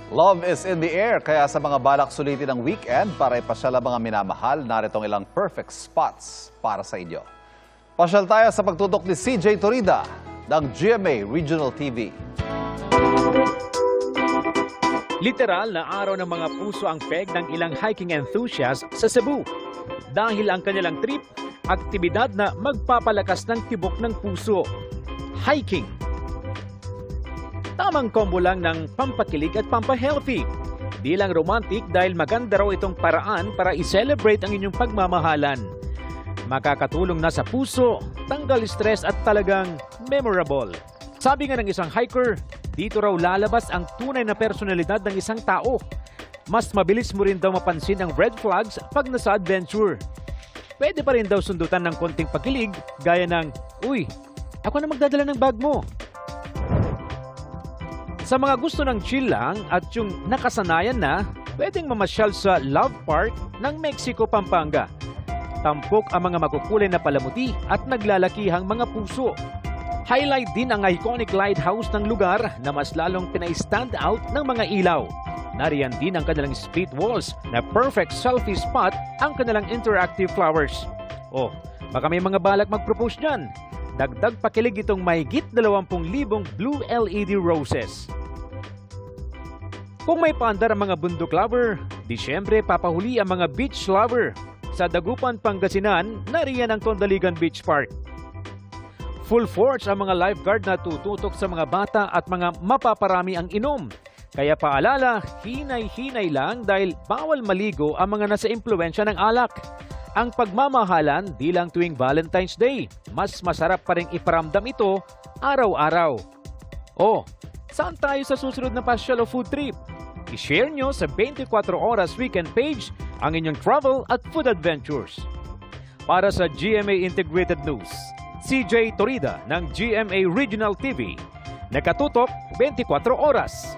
Love is in the air, kaya sa mga balak sulitin ng weekend para ipasyal ang mga minamahal, naritong ilang perfect spots para sa inyo. Pasyal tayo sa pagtutok ni CJ Torida ng GMA Regional TV. Literal na araw ng mga puso ang peg ng ilang hiking enthusiasts sa Cebu. Dahil ang kanilang trip, aktibidad na magpapalakas ng tibok ng puso. Hiking. Tamang combo lang ng pampakilig at pampahealthy. Di lang romantic dahil maganda raw itong paraan para i-celebrate ang inyong pagmamahalan. Makakatulong na sa puso, tanggal stress at talagang memorable. Sabi nga ng isang hiker, dito raw lalabas ang tunay na personalidad ng isang tao. Mas mabilis mo rin daw mapansin ang red flags pag nasa adventure. Pwede pa rin daw sundutan ng konting pagkilig gaya ng, "Uy, ako na magdadala ng bag mo." Sa mga gusto ng chill lang at yung nakasanayan na, pwedeng mamasyal sa Love Park ng Mexico, Pampanga. Tampok ang mga makukulay na palamuti at naglalakihang mga puso. Highlight din ang iconic lighthouse ng lugar na mas lalong pinai-stand out ng mga ilaw. Nariyan din ang kanilang split walls na perfect selfie spot ang kanilang interactive flowers. Oh, baka may mga balak mag-propose dyan. Dagdag pakilig itong mahigit 20,000 blue LED roses. Kung may paandar ang mga bundok lover, di syempre papahuli ang mga beach lover. Sa Dagupan, Pangasinan, nariyan ang Tondaligan Beach Park. Full force ang mga lifeguard na tututok sa mga bata at mga mapaparami ang inom. Kaya paalala, hinay-hinay lang dahil bawal maligo ang mga nasa impluensya ng alak. Ang pagmamahalan di lang tuwing Valentine's Day, mas masarap pa rin iparamdam ito araw-araw. Oh, saan tayo sa susunod na pasyal o food trip? I-share nyo sa 24 Oras Weekend page ang inyong travel at food adventures. Para sa GMA Integrated News, CJ Torida ng GMA Regional TV. Nakatutok 24 oras.